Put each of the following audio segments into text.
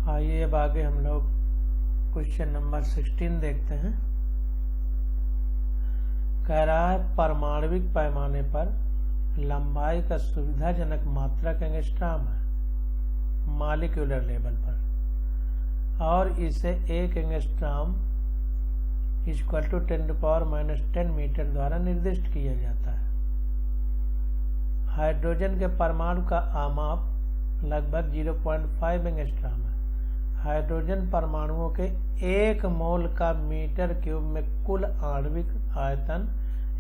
आइए अब आगे हम लोग क्वेश्चन नंबर 16 देखते हैं। कह रहा है परमाणविक पैमाने पर लंबाई का सुविधाजनक मात्रक एंगस्ट्रॉम है मॉलिक्यूलर लेवल पर, और इसे 1 एंगस्ट्रॉम इक्वल टू 10⁻⁻10 मीटर द्वारा निर्दिष्ट किया जाता है। हाइड्रोजन के परमाणु का आमाप लगभग 0.5 एंगस्ट्रॉम है। हाइड्रोजन परमाणुओं के 1 मोल का मीटर क्यूब में कुल आणविक आयतन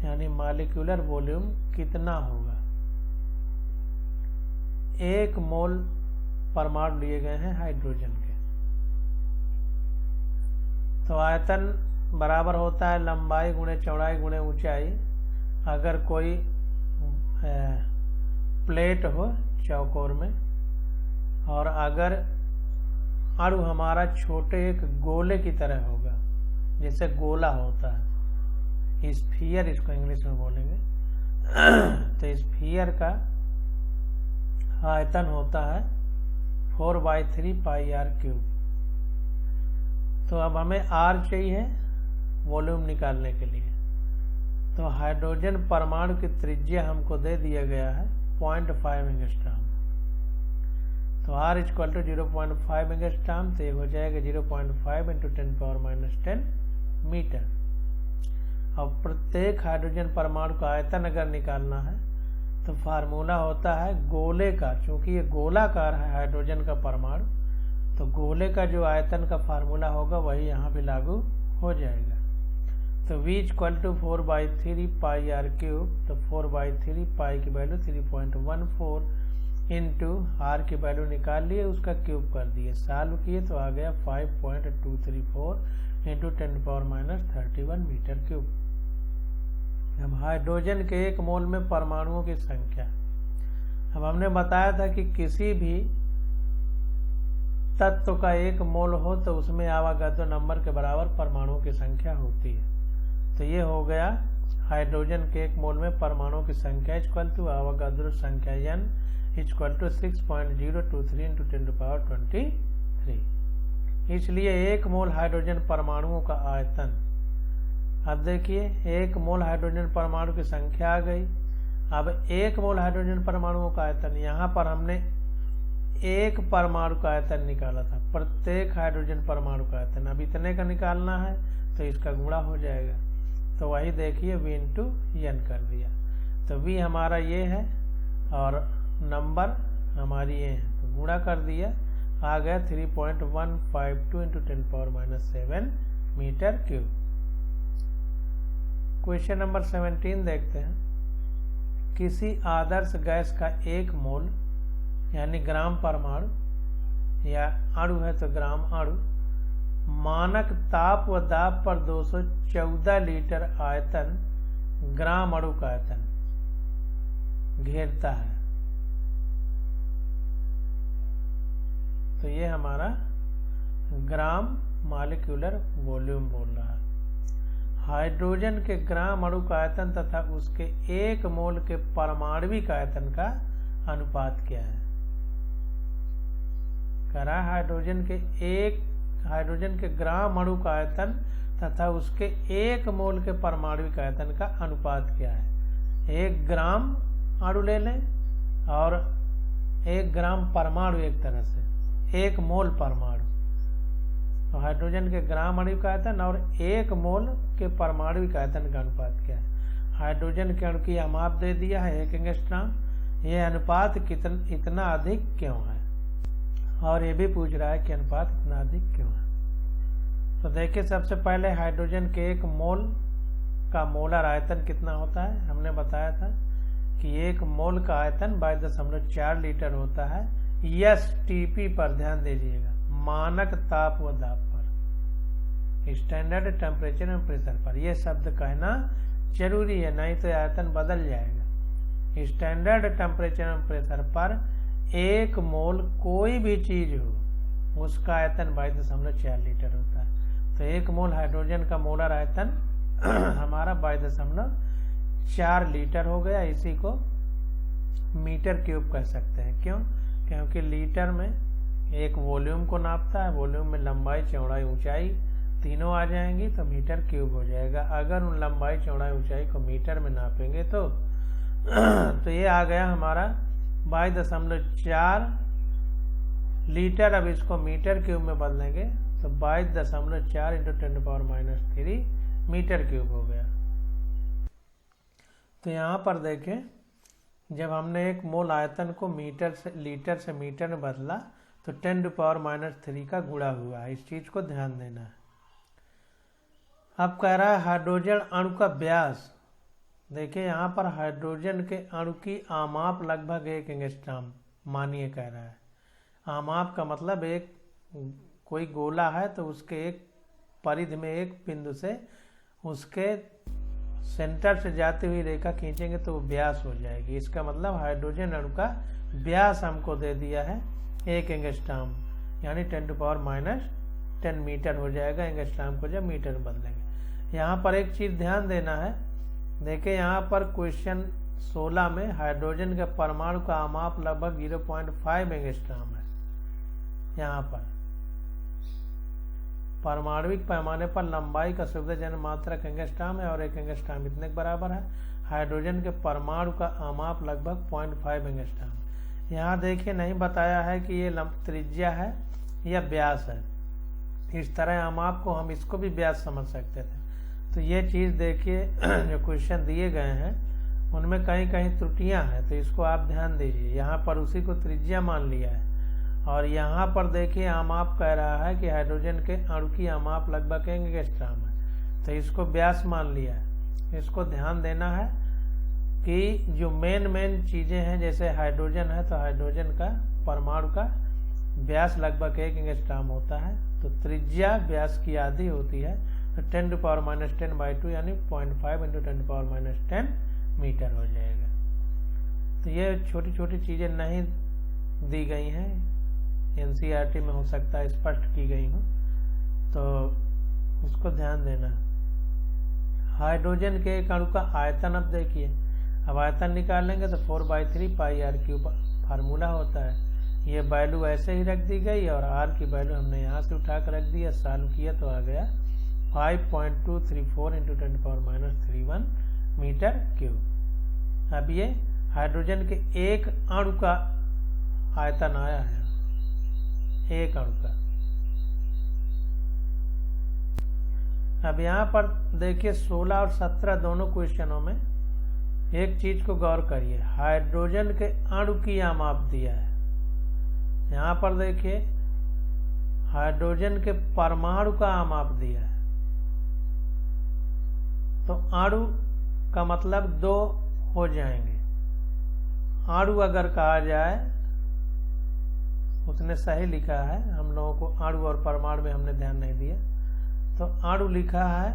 यानी मॉलिक्यूलर वॉल्यूम कितना होगा। 1 मोल परमाणु लिए गए हैं हाइड्रोजन के, तो आयतन बराबर होता है लंबाई गुणे चौड़ाई गुणे ऊंचाई। अगर कोई प्लेट हो चौकोर में, और अगर अणु हमारा छोटे एक गोले की तरह होगा, जैसे गोला होता है, स्फीयर इसको इंग्लिश में बोलेंगे, तो स्फीयर का आयतन होता है 4/3 πr³। तो अब हमें R चाहिए वॉल्यूम निकालने के लिए। तो हाइड्रोजन परमाणु की त्रिज्या हमको दे दिया गया है 0.5 एंगस्ट्रॉम। तो R इक्वल टू 0.5 एंगस्ट्रॉम, तो ये हो जाएगा 0.5 × 10⁻⁻10 मीटर। अब प्रत्येक हाइड्रोजन परमाणु का आयतन अगर निकालना है तो फार्मूला होता है गोले का, चूंकि ये गोलाकार है हाइड्रोजन का परमाणु, तो गोले का जो आयतन का फार्मूला होगा वही यहाँ पे लागू हो जाएगा। तो V इक्वल टू 4/3 πr³, तो 4/3 पाई की वैल्यू 3.14 इंटू R की वैल्यू निकाल लिए, उसका क्यूब कर दिए, सॉल्व किए तो आ गया 5.234 इंटू 10⁻31 मीटर क्यूब। अब हाइड्रोजन के 1 मोल में परमाणुओं की संख्या, अब हमने बताया था कि किसी भी तत्व का 1 मोल हो तो उसमें आवागाद्रो नंबर के बराबर परमाणुओं की संख्या होती है। तो ये हो गया हाइड्रोजन के 1 मोल में परमाणुओं की संख्या इक्वल टू आवागाद्रो संख्या n इक्वल टू 6.023 इंटू 10⁻23। इसलिए 1 मोल हाइड्रोजन परमाणुओं का आयतन, अब देखिए 1 मोल हाइड्रोजन परमाणु की संख्या आ गई। अब 1 मोल हाइड्रोजन परमाणुओं का आयतन, यहाँ पर हमने 1 परमाणु का आयतन निकाला था, प्रत्येक हाइड्रोजन परमाणु का आयतन अब इतने का निकालना है तो इसका गुणा हो जाएगा। तो वही देखिए V इंटू n कर दिया, तो V हमारा ये है और नंबर हमारी ये है, तो गुणा कर दिया, आ गया 3.152 into 10⁻⁷ metre cube. Question number 17 देखते हैं। किसी आदर्श गैस का 1 मोल यानी ग्राम परमाणु, या अणु है तो ग्राम अणु, मानक ताप व दाब पर 214 लीटर आयतन ग्राम अणु का आयतन घेरता है। तो ये हमारा ग्राम मॉलिक्यूलर वॉल्यूम बोल रहा है। हाइड्रोजन के ग्राम अणु का आयतन तथा उसके 1 मोल के परमाणविक आयतन का अनुपात क्या है। कह रहा है हाइड्रोजन के ग्राम अणु का आयतन तथा उसके 1 मोल के परमाणविक आयतन का अनुपात क्या है। 1 ग्राम अणु ले लें और 1 ग्राम परमाणु, एक तरह से 1 मोल परमाणु, तो हाइड्रोजन के ग्राम अणु का आयतन और 1 मोल के परमाणविक आयतन का अनुपात क्या है। हाइड्रोजन के अणु की माप दे दिया है 1 एंगस्ट्रॉम, ये अनुपात इतना अधिक क्यों है, और ये भी पूछ रहा है कि अनुपात इतना अधिक क्यों है। तो देखिए सबसे पहले हाइड्रोजन के 1 मोल का मोलर आयतन कितना होता है। हमने बताया था कि 1 मोल का आयतन 22.4 लीटर होता है। STP पर ध्यान दीजिएगा, मानक ताप व दाब पर, स्टैंडर्ड टेम्परेचर एंड प्रेशर पर, यह शब्द कहना जरूरी है, नहीं तो आयतन बदल जाएगा। स्टैंडर्ड टेम्परेचर एंड प्रेशर पर 1 मोल कोई भी चीज हो उसका आयतन 22.4 लीटर होता है। तो 1 मोल हाइड्रोजन का मोलर आयतन हमारा 22.4 लीटर हो गया। इसी को मीटर क्यूब कह सकते हैं। क्यों? क्योंकि लीटर में एक वॉल्यूम को नापता है, वॉल्यूम में लंबाई चौड़ाई ऊंचाई तीनों आ जाएंगी तो मीटर क्यूब हो जाएगा। अगर उन लंबाई चौड़ाई ऊंचाई को मीटर में नापेंगे तो ये आ गया हमारा 22.4 लीटर। अब इसको मीटर क्यूब में बदलेंगे तो 22.4 इंटू 10⁻³ मीटर क्यूब हो गया। तो यहाँ पर देखें, जब हमने एक मोल आयतन को लीटर से मीटर में बदला तो 10⁻³ का गुणा हुआ है। इस चीज को ध्यान देना है। अब कह रहा है हाइड्रोजन अणु का व्यास। देखिए यहाँ पर हाइड्रोजन के अणु की आमाप लगभग 1 एंगस्ट्रॉम मानिए कह रहा है। आमाप का मतलब एक कोई गोला है तो उसके एक परिधि में एक बिंदु से उसके सेंटर से जाती हुई रेखा खींचेंगे तो वो व्यास हो जाएगी। इसका मतलब हाइड्रोजन अणु का व्यास हमको दे दिया है 1 एंगस्ट्रॉम, यानी 10⁻10 मीटर हो जाएगा। एंगस्ट्रॉम को जब मीटर में बदलेंगे। यहाँ पर एक चीज ध्यान देना है। देखिए यहाँ पर क्वेश्चन 16 में हाइड्रोजन के परमाणु का आमाप लगभग 0.5 एंगस्ट्रॉम है। यहाँ पर परमाणविक पैमाने पर लंबाई का सुविधाजनक मात्रक एंगस्ट्रॉम है और 1 एंगस्ट्रॉम इतने के बराबर है। हाइड्रोजन के परमाणु का आमाप लगभग 0.5 एंगस्ट्रॉम। यहाँ देखिए नहीं बताया है कि ये त्रिज्या है या व्यास है। इस तरह आमाप को हम इसको भी व्यास समझ सकते थे। तो ये चीज देखिए जो क्वेश्चन दिए गए हैं उनमें कहीं कहीं त्रुटियां हैं, तो इसको आप ध्यान दीजिए। यहाँ पर उसी को त्रिज्या मान लिया है और यहाँ पर देखिए आमाप कह रहा है कि हाइड्रोजन के अणु की आमाप लगभग 1 एंगस्ट्रॉम है, तो इसको व्यास मान लिया है। इसको ध्यान देना है कि जो मेन चीजें हैं, जैसे हाइड्रोजन है तो हाइड्रोजन का परमाणु का व्यास लगभग 1 एंगस्ट्रॉम होता है, तो त्रिज्या व्यास की आधी होती है, तो 10⁻10/2 यानी 0.5 इंटू 10⁻10 मीटर हो जाएगा। तो ये छोटी छोटी चीजें नहीं दी गई हैं, एनसीईआरटी में हो सकता है स्पष्ट की गई हो, तो उसको ध्यान देना। हाइड्रोजन के एक अणु का आयतन अब देखिए, अब आयतन निकालेंगे तो 4/3 πr³ फार्मूला होता है। ये वैल्यू ऐसे ही रख दी गई और r की वैल्यू हमने यहाँ से उठा कर रख दिया, सॉल्व किया तो आ गया 5.234 इंटू 10⁻³ मीटर क्यूब। अब ये हाइड्रोजन के एक अणु का आयतन आया है, एक अणु का। अब यहाँ पर देखिए 16 और 17 दोनों क्वेश्चनों में एक चीज को गौर करिए, हाइड्रोजन के अणु की आमाप दिया है। यहाँ पर देखिए हाइड्रोजन के परमाणु का आमाप दिया है, तो अणु का मतलब 2 हो जाएंगे। अणु अगर कहा जाए उसने सही लिखा है, हम लोगों को अणु और परमाणु में हमने ध्यान नहीं दिया, तो अणु लिखा है,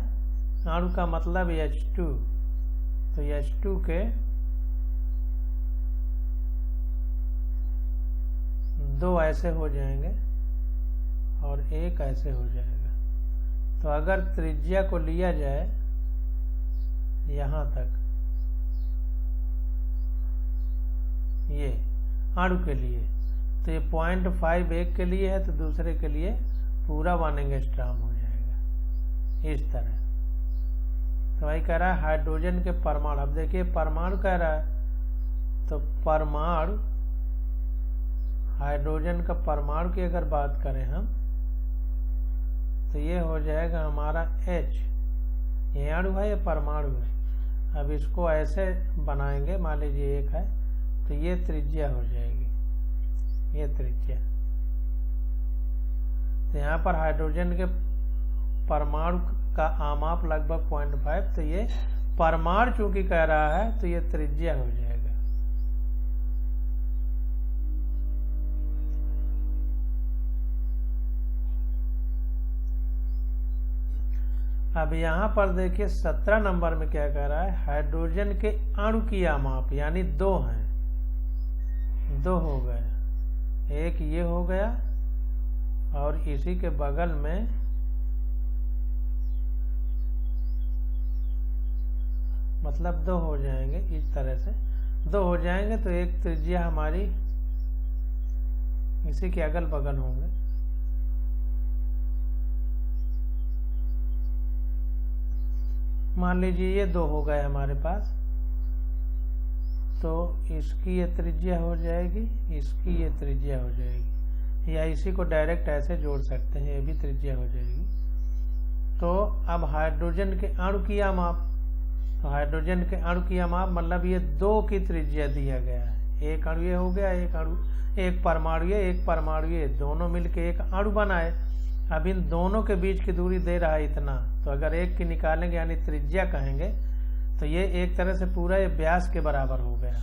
अणु का मतलब H2, तो H2 के 2 ऐसे हो जाएंगे और 1 ऐसे हो जाएगा। तो अगर त्रिज्या को लिया जाए यहां तक, ये अणु के लिए, तो ये 0.5 एक के लिए है तो दूसरे के लिए पूरा 1 एंगस्ट्रॉम हो जाएगा, इस तरह। तो वही कह रहा है हाइड्रोजन के परमाणु। अब देखिए परमाणु कह रहा है, तो परमाणु, हाइड्रोजन का परमाणु की अगर बात करें हम, तो ये हो जाएगा हमारा H। ये अणु है, ये परमाणु है। अब इसको ऐसे बनाएंगे, मान लीजिए 1 है, तो ये त्रिज्या हो जाएगी, ये त्रिज्या। तो यहाँ पर हाइड्रोजन के परमाणु का आमाप लगभग 0.5, तो ये परमाणु चूंकि कह रहा है तो ये त्रिज्या हो जाएगा। अब यहाँ पर देखिए 17 नंबर में क्या कह रहा है, हाइड्रोजन के अणु की आमाप, यानी 2 हैं, 2 हो गए, एक ये हो गया और इसी के बगल में मतलब 2 हो जाएंगे, इस तरह से 2 हो जाएंगे, तो एक त्रिज्या हमारी इसी के अगल बगल होंगे। मान लीजिए ये 2 हो गए हमारे पास, तो इसकी ये त्रिज्या हो जाएगी, इसकी ये त्रिज्या हो जाएगी, या इसी को डायरेक्ट ऐसे जोड़ सकते हैं, ये भी त्रिज्या हो जाएगी। तो अब हाइड्रोजन के अणु की माप, तो हाइड्रोजन के अणु की माप मतलब ये 2 की त्रिज्या दिया गया है। एक अणु ये हो गया, एक परमाणु ये, एक परमाणु ये, दोनों मिलके एक अणु बनाए। अब इन दोनों के बीच की दूरी दे रहा है इतना, तो अगर एक की निकालेंगे यानी त्रिज्या कहेंगे, तो ये एक तरह से पूरा ये व्यास के बराबर हो गया,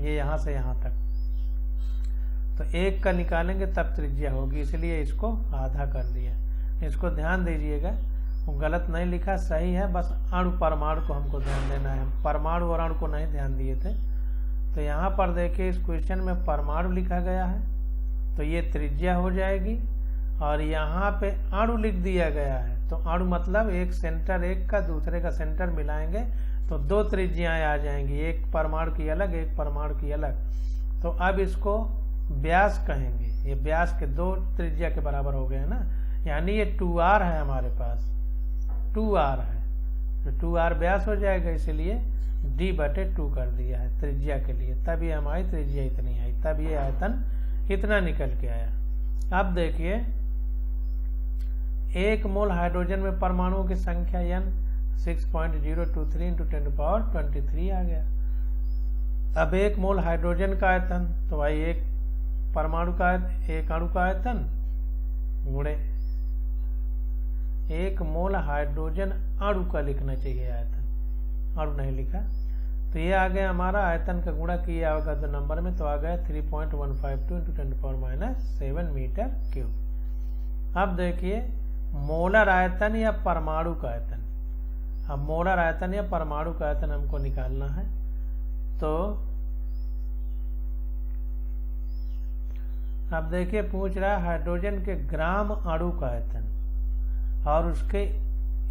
ये यहाँ से यहाँ तक। तो एक का निकालेंगे तब त्रिज्या होगी, इसलिए इसको आधा कर दिया। इसको ध्यान दीजिएगा, वो गलत नहीं लिखा, सही है, बस अणु परमाणु को हमको ध्यान देना है। परमाणु और अणु को नहीं ध्यान दिए थे। तो यहाँ पर देखिए इस क्वेश्चन में परमाणु लिखा गया है, तो ये त्रिज्या हो जाएगी, और यहाँ पे अणु लिख दिया गया है। तो अणु मतलब एक सेंटर एक का दूसरे का सेंटर मिलाएंगे तो 2 त्रिज्याएं आ जाएंगी, एक परमाणु की अलग, एक परमाणु की अलग। तो अब इसको व्यास कहेंगे, ये व्यास के 2 त्रिज्या के बराबर हो गए है ना, यानी ये 2r है हमारे पास, 2r है, तो 2r व्यास हो जाएगा, इसीलिए d/2 कर दिया है त्रिज्या के लिए। तब ये हमारी त्रिज्या इतनी आई, तब ये आयतन इतना निकल के आया। अब देखिए 1 मोल हाइड्रोजन में परमाणुओं की संख्या n 6.023 × 10⁻23 आ गया। अब 1 मोल हाइड्रोजन का आयतन, तो भाई एक परमाणु का एक अणु का आयतन गुणे 1 मोल हाइड्रोजन अणु का लिखना चाहिए आयतन, अणु नहीं लिखा। तो ये आ गया हमारा आयतन का गुणा किया होगा तो नंबर में, तो आ गया 3.152 × 10⁻7 मीटर क्यूब। अब देखिए मोलर आयतन या परमाणु का आयतन, अब मोलर आयतन या परमाणु का आयतन हमको निकालना है। तो अब देखिए पूछ रहा है हाइड्रोजन के ग्राम अणु का आयतन और उसके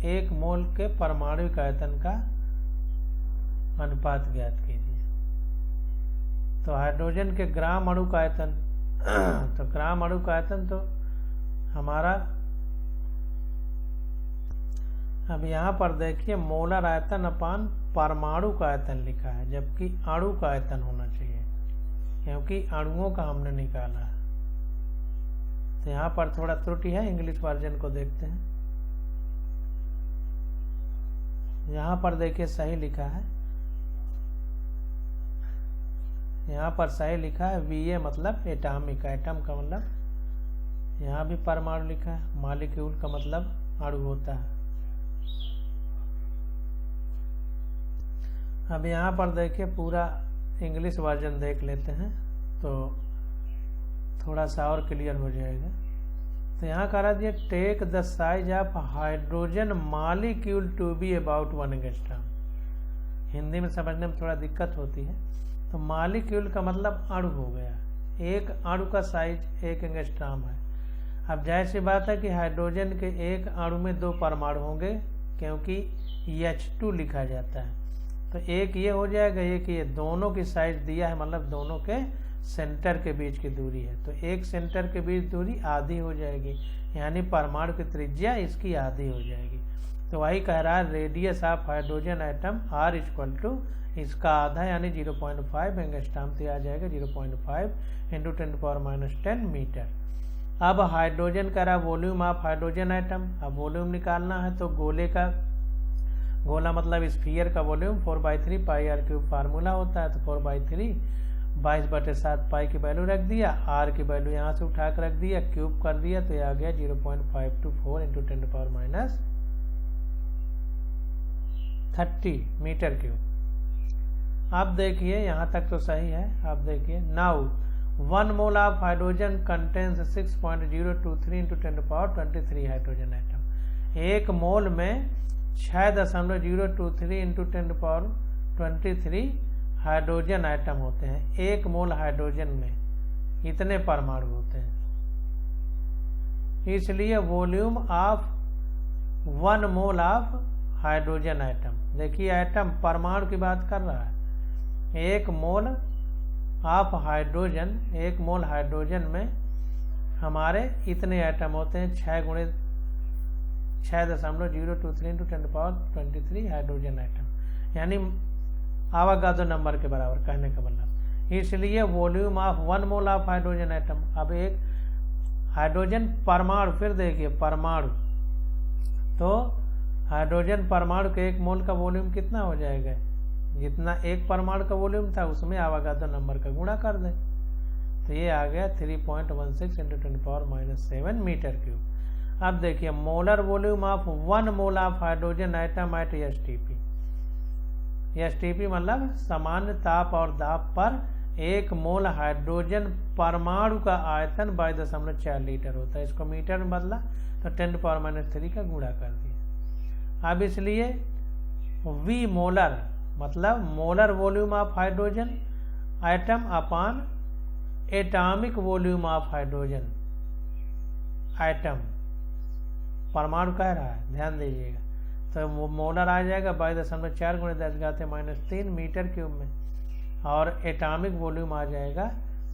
1 मोल के परमाणु का आयतन का अनुपात ज्ञात कीजिए। तो हाइड्रोजन के ग्राम अणु का आयतन, तो ग्राम अणु का आयतन तो हमारा, अब यहाँ पर देखिए मोलर आयतन अपान परमाणु का आयतन लिखा है, जबकि अणु का आयतन होना चाहिए, क्योंकि अणुओं का हमने निकाला है। तो यहाँ पर थोड़ा त्रुटि है, इंग्लिश वर्जन को देखते हैं। यहाँ पर देखिए सही लिखा है, यहाँ पर सही लिखा है VA मतलब एटॉमिक, एटम का मतलब, यहाँ भी परमाणु लिखा है, मॉलिक्यूल का मतलब अणु होता है। अब यहाँ पर देखिए पूरा इंग्लिश वर्जन देख लेते हैं तो थोड़ा सा और क्लियर हो जाएगा। तो यहाँ कह रहा है take the size of hydrogen molecule to be about 1 angstrom. Hindi में समझने में थोड़ा दिक्कत होती है। तो मॉलिक्यूल का मतलब अणु हो गया, एक अणु का साइज 1 एंगस्ट्रॉम है। अब जाहिर सी बात है कि हाइड्रोजन के एक अणु में 2 परमाणु होंगे, क्योंकि H2 लिखा जाता है। तो एक ये हो जाएगा, एक ये, दोनों की साइज दिया है, मतलब दोनों के सेंटर के बीच की दूरी है। तो एक सेंटर के बीच दूरी आधी हो जाएगी, यानी परमाणु की त्रिज्या इसकी आधी हो जाएगी। तो वही कह रहा है radius of hydrogen atom R = इसका आधा यानी 0.5 एंगस्ट्रॉम, तो आ जाएगा 0.5 × 10⁻10 मीटर। अब हाइड्रोजन का रहा वॉल्यूम ऑफ हाइड्रोजन एटम। अब वॉल्यूम निकालना है तो गोले का, गोला मतलब स्फीयर का वॉल्यूम 4/3 πr³ फार्मूला होता है। तो 4/3 22/7 पाई की वैल्यू रख दिया, आर की वैल्यू यहाँ से उठा कर रख दिया, क्यूब कर दिया, तो ये आ गया 0.524 × 10⁻30 मीटर क्यूब। अब देखिए यहाँ तक तो सही है। अब देखिए now 1 mole of hydrogen contains 6.023 × 10⁻23 hydrogen atom. 1 मोल में 6.023 × 10⁻23 हाइड्रोजन आइटम होते हैं। 1 मोल हाइड्रोजन में इतने परमाणु होते हैं, इसलिए volume of 1 mole of hydrogen atom, देखिए आइटम परमाणु की बात कर रहा है। 1 mole of hydrogen, 1 mole hydrogen में हमारे इतने एटम होते हैं, 6 गुणे 6.023 इंटू 10⁻23 हाइड्रोजन एटम, यानी आवागाद्रो नंबर के बराबर, कहने का मतलब। इसलिए volume of 1 mole of hydrogen atom, अब एक हाइड्रोजन परमाणु, फिर देखिए परमाणु, तो हाइड्रोजन परमाणु के 1 मोल का वॉल्यूम कितना हो जाएगा, जितना एक परमाणु का वॉल्यूम था उसमें आवागाद्रो नंबर का गुणा कर दें, तो ये आ गया 3.16 इंटू 10⁻⁷ मीटर क्यूब। अब देखिए molar volume of 1 mole of hydrogen atom at STP, STP मतलब सामान्य ताप और दाब पर 1 मोल हाइड्रोजन परमाणु का आयतन 22.4 लीटर होता है। इसको मीटर में बदला तो 10⁻³ का गुणा कर दिया। अब इसलिए वी मोलर मतलब molar volume of hydrogen atom upon atomic volume of hydrogen atom, परमाणु कह रहा है, ध्यान दीजिएगा, तो वो मोलर आ जाएगा 22.4 गुणे 10⁻³ मीटर क्यूब में, और एटॉमिक वॉल्यूम आ जाएगा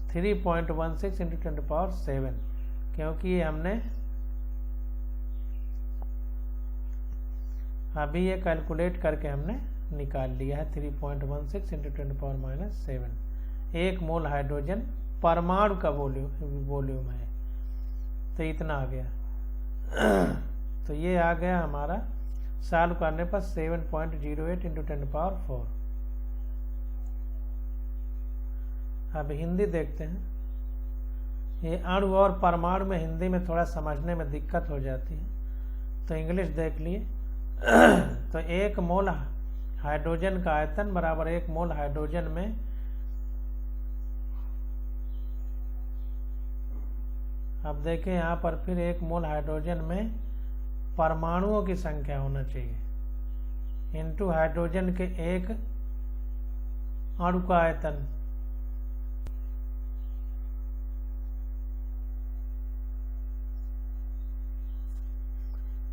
3.16 इंटू 10⁻⁷, क्योंकि ये हमने अभी ये कैलकुलेट करके हमने निकाल लिया है। 3.16 इंटू 10⁻⁷ 1 मोल हाइड्रोजन परमाणु का वॉल्यूम है, तो इतना आ गया। तो ये आ गया हमारा सॉल्व करने पर 7.08 इंटू 10⁻⁴। अब हिंदी देखते हैं। ये अणु और परमाणु में हिंदी में थोड़ा समझने में दिक्कत हो जाती है, तो इंग्लिश देख लिए। तो 1 मोल हाइड्रोजन का आयतन बराबर 1 मोल हाइड्रोजन में अब देखें यहाँ पर फिर 1 मोल हाइड्रोजन में परमाणुओं की संख्या होना चाहिए इनटू हाइड्रोजन के एक अणु का आयतन।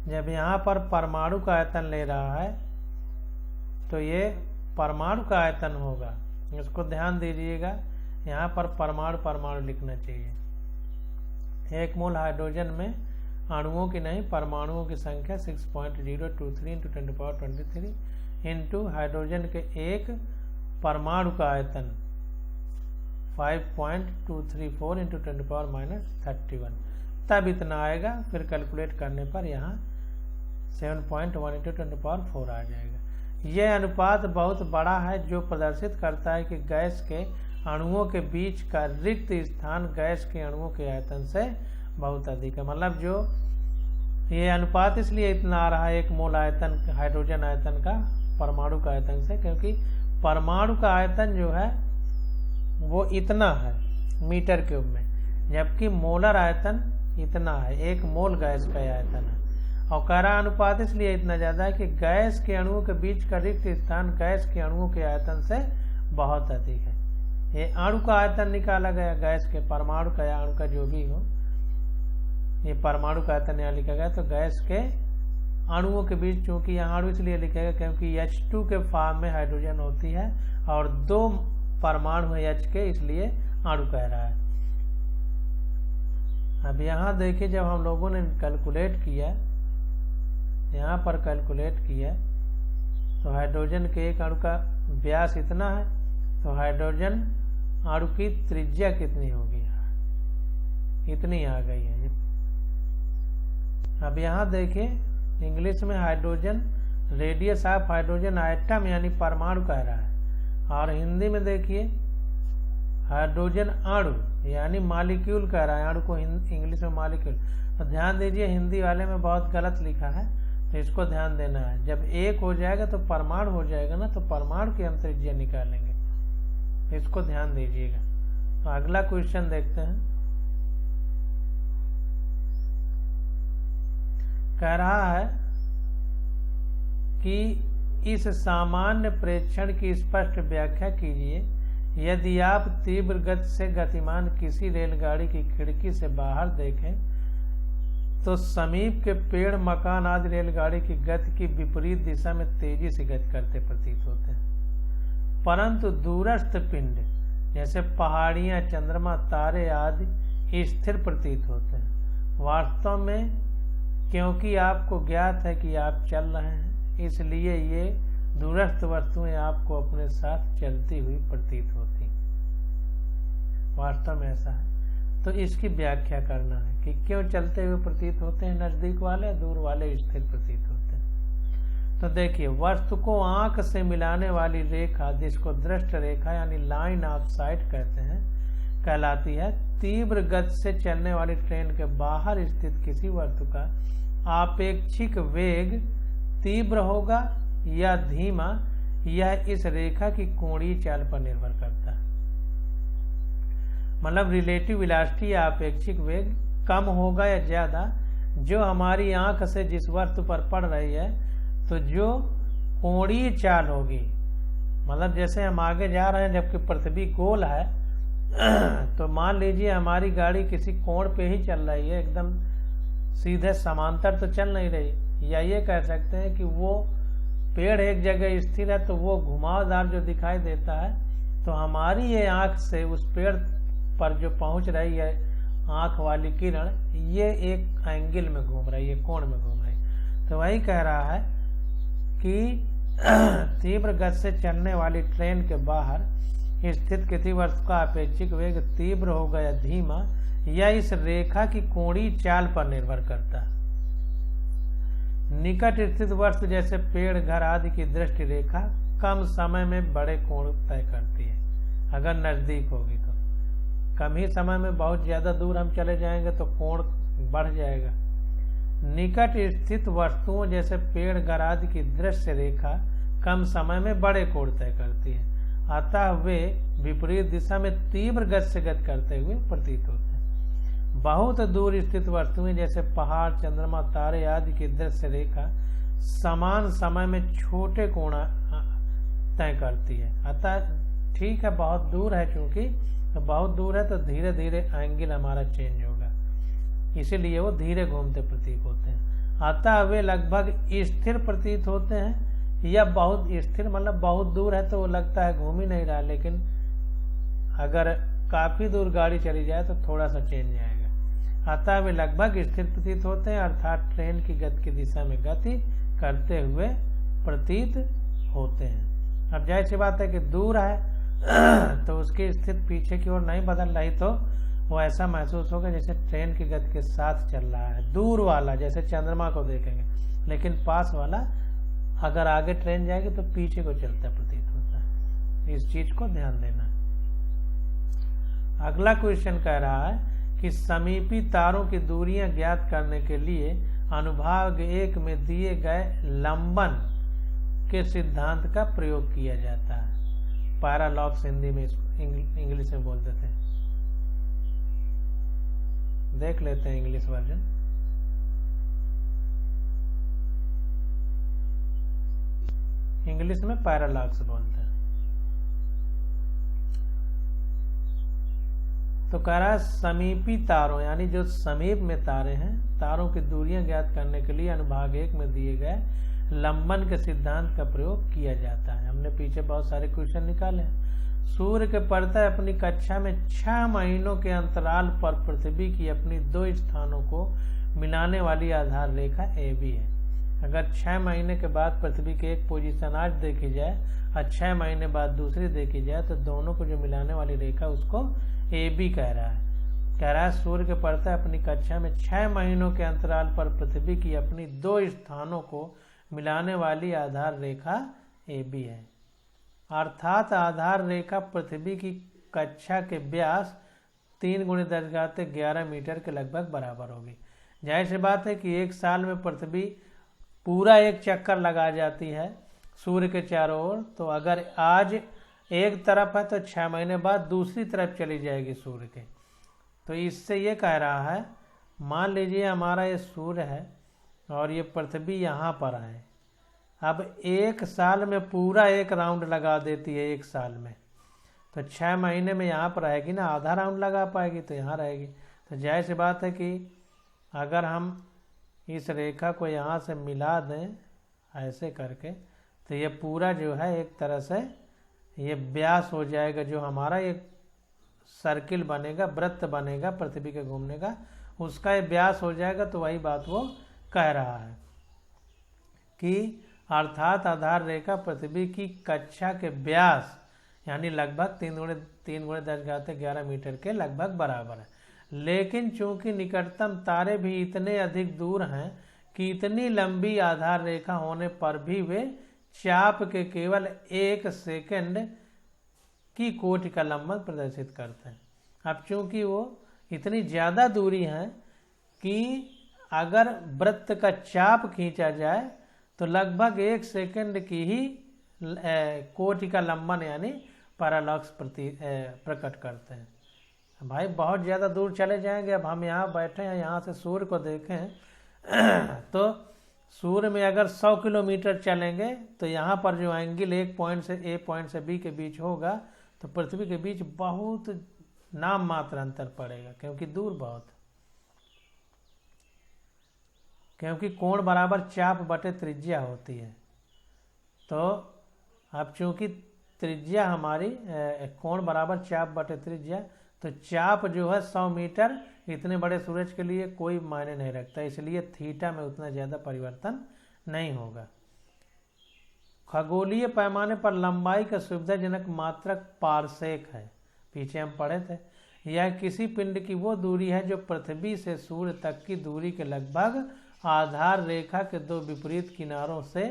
जब यहाँ पर परमाणु का आयतन ले रहा है तो ये परमाणु का आयतन होगा, इसको ध्यान दीजिएगा। यहाँ पर परमाणु परमाणु लिखना चाहिए। 1 मोल हाइड्रोजन में अणुओं की नहीं परमाणुओं की संख्या 6.023 इंटू 10⁻23 इंटू हाइड्रोजन के एक परमाणु का आयतन 5.234 इंटू 10⁻31, तब इतना आएगा। फिर कैलकुलेट करने पर यहाँ 7.1 इंटू 10⁴ आ जाएगा। यह अनुपात बहुत बड़ा है, जो प्रदर्शित करता है कि गैस के अणुओं के बीच का रिक्त स्थान गैस के अणुओं के आयतन से बहुत अधिक है। मतलब जो ये अनुपात इसलिए इतना आ रहा है 1 मोल आयतन हाइड्रोजन आयतन का परमाणु का आयतन से, क्योंकि परमाणु का आयतन जो है वो इतना है मीटर क्यूब में, जबकि मोलर आयतन इतना है, 1 मोल गैस का आयतन है। और कह रहा अनुपात इसलिए इतना ज्यादा है कि गैस के अणुओं के बीच का रिक्त स्थान गैस के अणुओं के आयतन से बहुत अधिक है। ये अणु का आयतन निकाला गया गैस के, परमाणु का या अणु का जो भी हो, ये परमाणु का आयतन यहाँ लिखा गया। तो गैस के अणुओं के बीच, चूंकि यहाँ अणु इसलिए लिखेगा क्योंकि H2 के फॉर्म में हाइड्रोजन होती है और 2 परमाणु है H के, इसलिए अणु कह रहा है। अब यहाँ देखिए जब हम लोगों ने कैलकुलेट किया, यहाँ पर कैलकुलेट किया तो हाइड्रोजन के एक अणु का व्यास इतना है, तो हाइड्रोजन अणु की त्रिज्या कितनी होगी, इतनी आ गई है। अब यहाँ देखिए इंग्लिश में hydrogen radius of hydrogen atom यानी परमाणु कह रहा है, और हिंदी में देखिए हाइड्रोजन अणु यानी मॉलिक्यूल कह रहा है। अणु को इंग्लिश में मॉलिक्यूल। तो ध्यान दीजिए हिंदी वाले में बहुत गलत लिखा है, तो इसको ध्यान देना है। जब 1 हो जाएगा तो परमाणु हो जाएगा ना, तो परमाणु की हम त्रिज्या निकालेंगे, तो इसको ध्यान दीजिएगा। तो अगला क्वेश्चन देखते हैं। कह रहा है कि इस सामान्य प्रेक्षण की स्पष्ट व्याख्या कीजिए। यदि आप तीव्र गति से गतिमान किसी रेलगाड़ी की खिड़की से बाहर देखें तो समीप के पेड़, मकान आदि रेलगाड़ी की गति की विपरीत दिशा में तेजी से गति करते प्रतीत होते हैं, परंतु दूरस्थ पिंड जैसे पहाड़ियां, चंद्रमा, तारे आदि स्थिर प्रतीत होते हैं। वास्तव में क्योंकि आपको ज्ञात है कि आप चल रहे हैं, इसलिए ये दूरस्थ वस्तुएं आपको अपने साथ चलती हुई प्रतीत होती। वास्तव में ऐसा है। तो इसकी व्याख्या करना है कि क्यों चलते हुए प्रतीत होते हैं नजदीक वाले, दूर वाले स्थिर प्रतीत होते हैं। तो देखिए, वस्तु को आंख से मिलाने वाली रेखा, जिसको दृष्ट रेखा यानी लाइन ऑफ साइट कहते हैं, कहलाती है। तीव्र गति से चलने वाली ट्रेन के बाहर स्थित किसी वस्तु का आपेक्षिक वेग तीव्र होगा या धीमा, यह इस रेखा की कोणीय चाल पर निर्भर करता है। मतलब रिलेटिव वेलोसिटी या आपेक्षिक वेग कम होगा या ज्यादा, जो हमारी आंख से जिस वस्तु पर पड़ रही है, तो जो कोणीय चाल होगी, मतलब जैसे हम आगे जा रहे हैं जबकि पृथ्वी गोल है, तो मान लीजिए हमारी गाड़ी किसी कोण पे ही चल रही है, एकदम सीधे समांतर तो चल नहीं रही। या ये कह सकते हैं कि वो पेड़ एक जगह स्थिर है तो वो घुमावदार जो दिखाई देता है, तो हमारी ये आंख से उस पेड़ पर जो पहुंच रही है आंख वाली किरण, ये एक एंगल में घूम रही है, कोण में घूम रही है। तो वही कह रहा है कि तीव्र गति से चलने वाली ट्रेन के बाहर स्थित किसी वस्तु का अपेक्षिक वेग तीव्र होगा या धीमा, यह इस रेखा की कोणीय चाल पर निर्भर करता है। निकट स्थित वस्तु जैसे पेड़, घर आदि की दृष्टि रेखा कम समय में बड़े कोण तय करती है। अगर नजदीक होगी तो कम ही समय में बहुत ज्यादा दूर हम चले जाएंगे तो कोण बढ़ जाएगा। निकट स्थित वस्तुओं जैसे पेड़, घर आदि की दृश्य रेखा कम समय में बड़े कोण तय करती है, अतः वे विपरीत दिशा में तीव्र गति से गति करते हुए प्रतीत होते हैं। बहुत दूर स्थित वस्तुएं जैसे पहाड़, चंद्रमा, तारे आदि की दृश्य रेखा समान समय में छोटे कोण तय करती है। अतः ठीक है, बहुत दूर है, चूंकि तो बहुत दूर है तो धीरे धीरे एंगल हमारा चेंज होगा, इसीलिए वो धीरे घूमते प्रतीत होते हैं। अतः वे लगभग स्थिर प्रतीत होते हैं, या बहुत स्थिर मतलब बहुत दूर है तो वो लगता है घूम ही नहीं रहा, लेकिन अगर काफी दूर गाड़ी चली जाए तो थोड़ा सा चेंज आएगा। अतः वे लगभग स्थिर प्रतीत होते हैं, अर्थात ट्रेन की गति की दिशा में गति करते हुए प्रतीत होते हैं। अब जाहिर सी बात है कि दूर है तो उसकी स्थिति पीछे की ओर नहीं बदल रही, तो वो ऐसा महसूस होगा जैसे ट्रेन की गति के साथ चल रहा है। दूर वाला जैसे चंद्रमा को देखेंगे, लेकिन पास वाला अगर आगे ट्रेन जाएगी तो पीछे को चलता प्रतीत होता है। इस चीज को ध्यान देना। अगला क्वेश्चन कह रहा है कि समीपी तारों की दूरियां ज्ञात करने के लिए अनुभाग 1 में दिए गए लंबन के सिद्धांत का प्रयोग किया जाता है। पैरालॉक्स हिंदी में इंग्लिश में बोलते थे। देख लेते हैं इंग्लिश वर्जन। इंग्लिश में पैरालॉक्स बोलते हैं। तो कह रहा है समीपी तारों यानी जो समीप में तारे हैं, तारों की दूरियां ज्ञात करने के लिए अनुभाग 1 में दिए गए लंबन के सिद्धांत का प्रयोग किया जाता है। हमने पीछे बहुत सारे क्वेश्चन निकाले। सूर्य के पड़ता अपनी कक्षा में 6 महीनों के अंतराल पर पृथ्वी की अपनी 2 स्थानों को मिलाने वाली आधार रेखा AB है। अगर 6 महीने के बाद पृथ्वी की एक पोजीशन आज देखी जाए और 6 महीने बाद दूसरी देखी जाए तो दोनों को जो मिलाने वाली रेखा उसको AB कह रहा है। सूर्य के पड़ता अपनी कक्षा में 6 महीनों के अंतराल पर पृथ्वी की अपनी 2 स्थानों को मिलाने वाली आधार रेखा AB है। अर्थात आधार रेखा पृथ्वी की कक्षा के व्यास 3 × 10⁻11 मीटर के लगभग बराबर होगी। जाहिर सी बात है कि एक साल में पृथ्वी पूरा एक चक्कर लगा जाती है सूर्य के चारों ओर, तो अगर आज एक तरफ है तो 6 महीने बाद दूसरी तरफ चली जाएगी सूर्य के। तो इससे ये कह रहा है, मान लीजिए हमारा ये सूर्य है और ये पृथ्वी यहाँ पर है। अब एक साल में पूरा एक राउंड लगा देती है एक साल में, तो 6 महीने में यहाँ पर रहेगी ना, आधा राउंड लगा पाएगी तो यहाँ रहेगी। तो जाहिर सी बात है कि अगर हम इस रेखा को यहाँ से मिला दें ऐसे करके, तो ये पूरा जो है एक तरह से ये व्यास हो जाएगा जो हमारा एक सर्किल बनेगा, वृत्त बनेगा पृथ्वी के घूमने का, उसका ये व्यास हो जाएगा। तो वही बात वो कह रहा है कि अर्थात आधार रेखा पृथ्वी की कक्षा के व्यास यानी लगभग 3×10⁻11 मीटर के लगभग बराबर है। लेकिन चूंकि निकटतम तारे भी इतने अधिक दूर हैं कि इतनी लंबी आधार रेखा होने पर भी वे चाप के केवल 1 सेकंड की कोटि का लंबन प्रदर्शित करते हैं। अब चूंकि वो इतनी ज़्यादा दूरी है कि अगर वृत्त का चाप खींचा जाए तो लगभग 1 सेकंड की ही कोटि का लंबन यानी पैरालॉक्स प्रकट करते हैं। भाई बहुत ज़्यादा दूर चले जाएंगे। अब हम यहाँ बैठे हैं, यहाँ से सूर्य को देखें तो सूर्य में अगर 100 किलोमीटर चलेंगे तो यहाँ पर जो एंगल एक पॉइंट से ए पॉइंट से बी के बीच होगा तो पृथ्वी के बीच बहुत नाम मात्र अंतर पड़ेगा, क्योंकि दूर बहुत, क्योंकि कोण बराबर चाप बटे त्रिज्या होती है। तो अब चूंकि त्रिज्या हमारी कोण बराबर चाप बटे त्रिज्या, तो चाप जो है 100 मीटर इतने बड़े सूरज के लिए कोई मायने नहीं रखता, इसलिए थीटा में उतना ज़्यादा परिवर्तन नहीं होगा। खगोलीय पैमाने पर लंबाई का सुविधाजनक मात्रक पारसेक है, पीछे हम पढ़े थे। यह किसी पिंड की वो दूरी है जो पृथ्वी से सूर्य तक की दूरी के लगभग आधार रेखा के 2 विपरीत किनारों से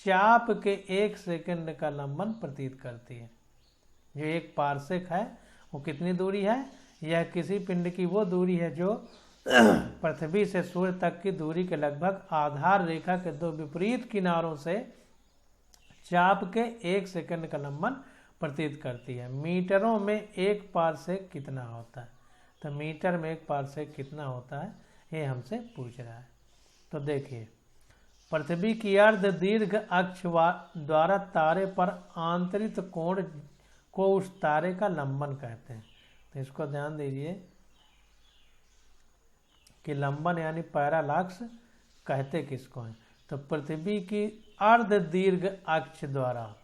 चाप के 1 सेकंड का लंबन प्रतीत करती है। जो एक पारसेक है वो कितनी दूरी है? यह किसी पिंड की वो दूरी है जो पृथ्वी से सूर्य तक की दूरी के लगभग आधार रेखा के 2 विपरीत किनारों से चाप के 1 सेकंड का लंबन प्रतीत करती है। मीटरों में 1 पारसेक कितना होता है? तो मीटर में 1 पारसेक कितना होता है ये हमसे पूछ रहा है। तो देखिए, पृथ्वी की अर्ध दीर्घ अक्ष द्वारा तारे पर आंतरिक कोण को उस तारे का लंबन कहते हैं। तो इसको ध्यान दीजिए कि लंबन यानी पैरालॉक्स कहते किसको हैं? तो पृथ्वी की अर्ध दीर्घ अक्ष द्वारा,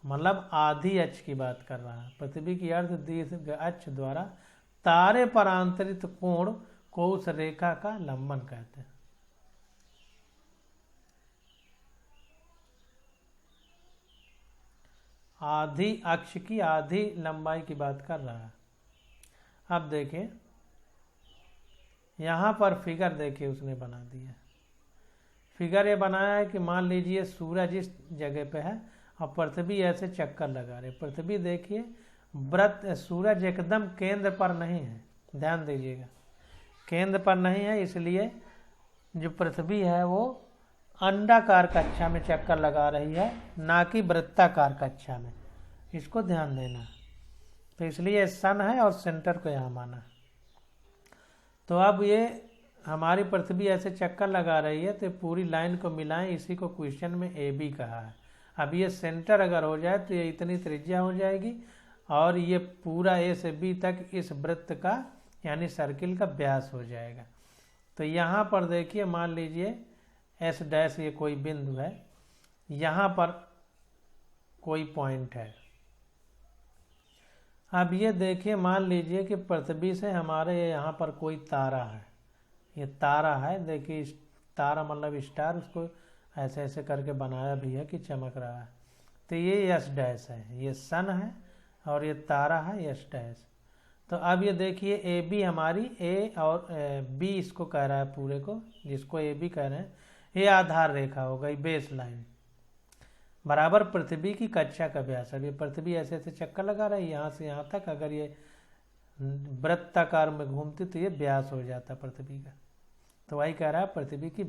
मतलब आधी अक्ष की बात कर रहा है। पृथ्वी की अर्ध दीर्घ अक्ष द्वारा तारे पर आंतरिक कोण को उस रेखा का लंबन कहते हैं। आधी अक्ष की आधी लंबाई की बात कर रहा है। अब देखिए यहाँ पर फिगर देखिए उसने बना दिया। फिगर ये बनाया है कि मान लीजिए सूरज इस जगह पे है और पृथ्वी ऐसे चक्कर लगा रहे। पृथ्वी देखिए वृत्त, सूरज एकदम केंद्र पर नहीं है, ध्यान दीजिएगा, केंद्र पर नहीं है, इसलिए जो पृथ्वी है वो अंडाकार कक्षा में चक्कर लगा रही है, ना कि वृत्ताकार कक्षा में। इसको ध्यान देना। तो इसलिए सन है और सेंटर को यहाँ माना। तो अब ये हमारी पृथ्वी ऐसे चक्कर लगा रही है, तो पूरी लाइन को मिलाएं, इसी को क्वेश्चन में ए बी कहा है। अब ये सेंटर अगर हो जाए तो ये इतनी त्रिज्या हो जाएगी और ये पूरा ए से बी तक इस वृत्त का यानी सर्किल का व्यास हो जाएगा। तो यहाँ पर देखिए मान लीजिए एस डैश ये कोई बिंदु है, यहाँ पर कोई पॉइंट है। अब ये देखिए मान लीजिए कि पृथ्वी से हमारे यहाँ पर कोई तारा है, ये तारा है, देखिए तारा मतलब स्टार, उसको ऐसे ऐसे करके बनाया भी है कि चमक रहा है। तो ये एस डैश है, ये सन है और ये तारा है एस डैश। तो अब ये देखिए ए बी हमारी ए और बी इसको कह रहा है पूरे को, जिसको ए बी कह रहे हैं, ये आधार रेखा हो गई बेस लाइन बराबर पृथ्वी की कक्षा का व्यास। अब ये पृथ्वी ऐसे ऐसे चक्कर लगा रहा है यहाँ से यहाँ तक, अगर ये वृत्ताकार में घूमती तो ये व्यास हो जाता पृथ्वी का। तो वही कह रहा है पृथ्वी की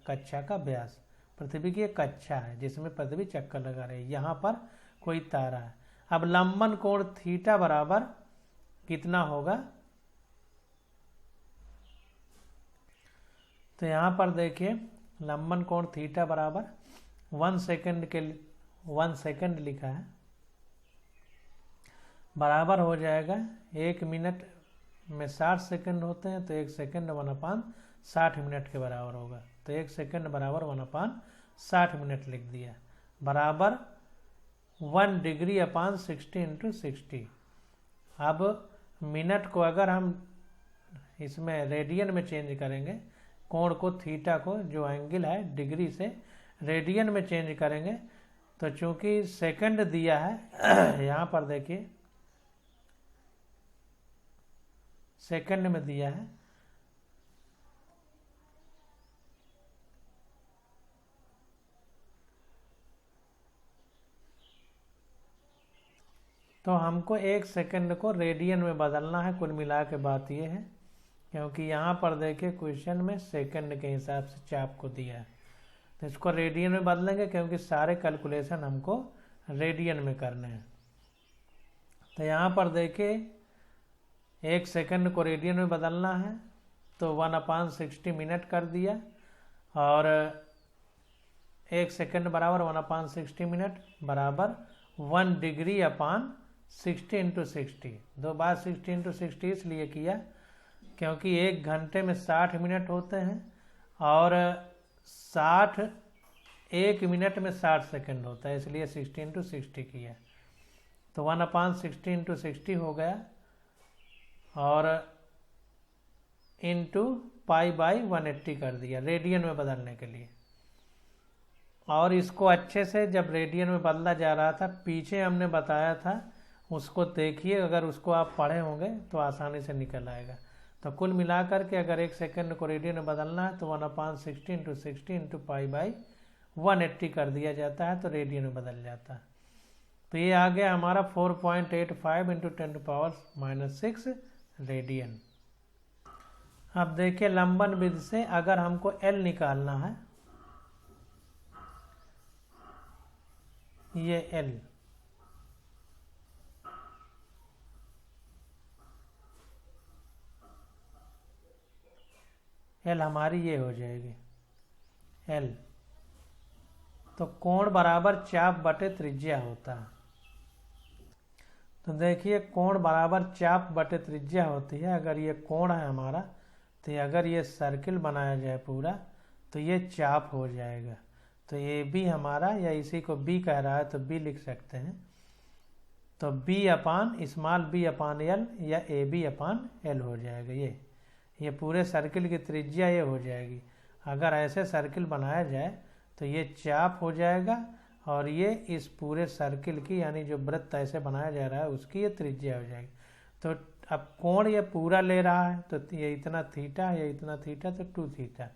कक्षा का व्यास। पृथ्वी की एक कक्षा है जिसमें पृथ्वी चक्कर लगा रही है, यहाँ पर कोई तारा है। अब लंबन कोण थीटा बराबर कितना होगा? तो यहाँ पर देखिए लंबन कोण थीटा बराबर 1 सेकंड लिखा है, बराबर हो जाएगा 1 मिनट में 60 सेकंड होते हैं, तो 1 सेकंड 1/60 मिनट के बराबर होगा। तो 1 सेकंड बराबर 1/60 मिनट लिख दिया, बराबर 1 डिग्री/60 × 60। अब मिनट को अगर हम इसमें रेडियन में चेंज करेंगे, कोण को थीटा को जो एंगल है डिग्री से रेडियन में चेंज करेंगे, तो चूंकि सेकंड दिया है यहाँ पर देखिए सेकंड में दिया है, तो हमको 1 सेकंड को रेडियन में बदलना है। कुल मिला के बात ये है, क्योंकि यहाँ पर देखिए क्वेश्चन में सेकंड के हिसाब से चाप को दिया है, तो इसको रेडियन में बदलेंगे क्योंकि सारे कैलकुलेशन हमको रेडियन में करने हैं। तो यहाँ पर देखिए 1 सेकंड को रेडियन में बदलना है, तो 1/60 मिनट कर दिया, और 1 सेकंड बराबर 1/60 मिनट बराबर 1 डिग्री अपान 60 × 60। 2 बार 60 × 60 इसलिए किया क्योंकि 1 घंटे में 60 मिनट होते हैं और 1 मिनट में 60 सेकंड होता है, इसलिए 60 × 60 किया। तो 1/60 × 60 हो गया, और इंटू π/180 कर दिया रेडियन में बदलने के लिए। और इसको अच्छे से जब रेडियन में बदला जा रहा था, पीछे हमने बताया था, उसको देखिए, अगर उसको आप पढ़े होंगे तो आसानी से निकल आएगा। तो कुल मिलाकर के अगर 1 सेकंड को रेडियन में बदलना है तो 1/60 × 60 इंटू π/180 कर दिया जाता है, तो रेडियन में बदल जाता है। तो ये आ गया हमारा 4.85 × 10⁻⁻6 रेडियन। अब देखिए लंबन विधि से अगर हमको L निकालना है, ये L हमारी ये हो जाएगी L। तो कोण बराबर चाप बटे त्रिज्या होता है। तो देखिए कोण बराबर चाप बटे त्रिज्या होती है। अगर ये कोण है हमारा, तो अगर ये सर्किल बनाया जाए पूरा, तो ये चाप हो जाएगा। तो ए बी हमारा, या इसी को बी कह रहा है तो बी लिख सकते हैं, तो बी अपान स्मॉल बी अपान एल या ए बी अपान एल हो जाएगा। ये पूरे सर्किल की त्रिज्या ये हो जाएगी। अगर ऐसे सर्किल बनाया जाए तो ये चाप हो जाएगा, और ये इस पूरे सर्किल की, यानी जो वृत्त ऐसे बनाया जा रहा है उसकी ये त्रिज्या हो जाएगी। तो अब कोण ये पूरा ले रहा है, तो ये इतना थीटा, ये इतना थीटा, तो 2 थीटा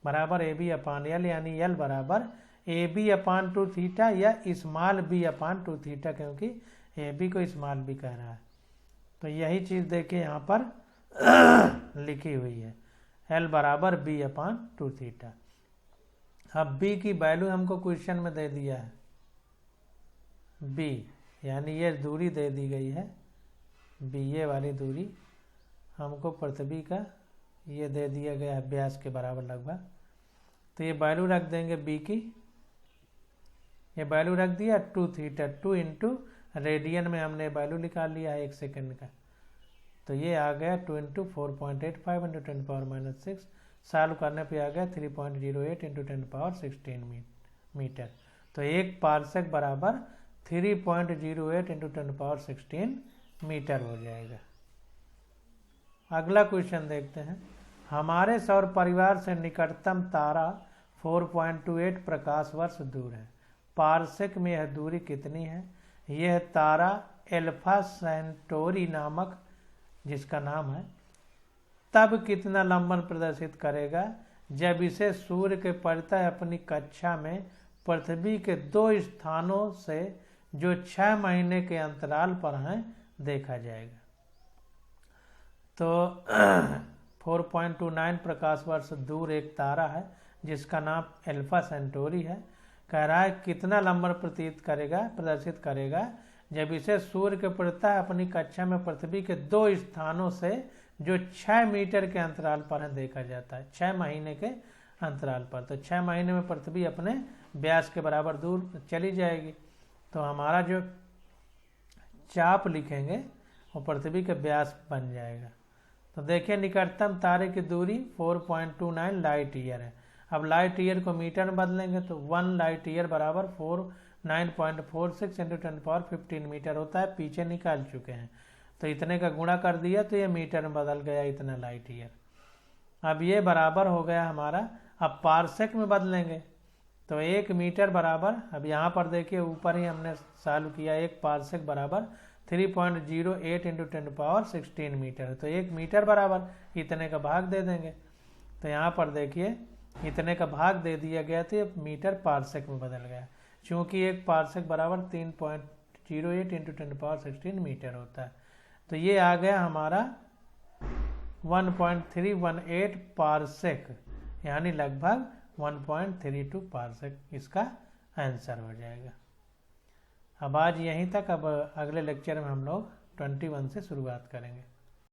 बराबर ए बी अपान एल, यानी एल बराबर ए बी अपान 2 थीटा या स्मॉल बी अपान 2 थीटा, क्योंकि ए बी को स्मॉल बी कह रहा है। तो यही चीज़ देखिए यहाँ पर लिखी हुई है, एल बराबर बी अपान 2 थीटा। अब बी की वैल्यू हमको क्वेश्चन में दे दिया है, बी यानी ये दूरी दे दी गई है, बी ये वाली दूरी हमको पृथ्वी का ये दे दिया गया है व्यास के बराबर लगभग। तो ये वैल्यू रख देंगे बी की, ये वैल्यू रख दिया 2 थीटा, 2 इंटू रेडियन में हमने वैल्यू निकाल लिया है 1 सेकंड का, तो ये आ गया 2 इंटू 4.85 इंटू 10⁻⁻6, सॉल्व करने पे आ गया 3.08 इंटू 10⁻16 मीटर। तो 1 पारसेक बराबर 3.08 इंटू 10⁻16 मीटर हो जाएगा। अगला क्वेश्चन देखते हैं। हमारे सौर परिवार से निकटतम तारा 4.28 प्रकाश वर्ष दूर है, पारसेक में यह दूरी कितनी है? यह तारा एल्फा सेंटोरी नामक जिसका नाम है, तब कितना लंबन प्रदर्शित करेगा जब इसे सूर्य के परितः अपनी कक्षा में पृथ्वी के 2 स्थानों से जो 6 महीने के अंतराल पर हैं देखा जाएगा। तो 4.29 प्रकाश वर्ष दूर एक तारा है जिसका नाम एल्फा सेंटोरी है। कह रहा है कितना लंबन प्रदर्शित करेगा जब इसे सूर्य के परितः अपनी कक्षा में पृथ्वी के 2 स्थानों से जो 6 मीटर के अंतराल पर है देखा जाता है, 6 महीने के अंतराल पर। तो 6 महीने में पृथ्वी अपने व्यास के बराबर दूर चली जाएगी। तो हमारा जो चाप लिखेंगे वो पृथ्वी के व्यास बन जाएगा। तो देखिए निकटतम तारे की दूरी 4.29 लाइट ईयर है। अब लाइट ईयर को मीटर में बदलेंगे तो 1 लाइट ईयर बराबर 9.46 इंटू 10⁻15 मीटर होता है, पीछे निकाल चुके हैं। तो इतने का गुणा कर दिया तो ये मीटर में बदल गया, इतना लाइट ईयर। अब ये बराबर हो गया हमारा, अब पारसेक में बदलेंगे तो 1 मीटर बराबर, अब यहाँ पर देखिए ऊपर ही हमने सॉल्व किया, 1 पारसेक बराबर 3.08 × 10⁻16 मीटर, तो 1 मीटर बराबर इतने का भाग दे देंगे। तो यहाँ पर देखिए इतने का भाग दे दिया गया तो ये मीटर पारसेक में बदल गया, क्योंकि 1 पारसेक बराबर 3.08 × 10⁻16 मीटर होता है। तो ये आ गया हमारा 1.318 पारसेक, यानी लगभग 1.32 पारसेक इसका आंसर हो जाएगा। अब आज यहीं तक, अब अगले लेक्चर में हम लोग 21 से शुरुआत करेंगे।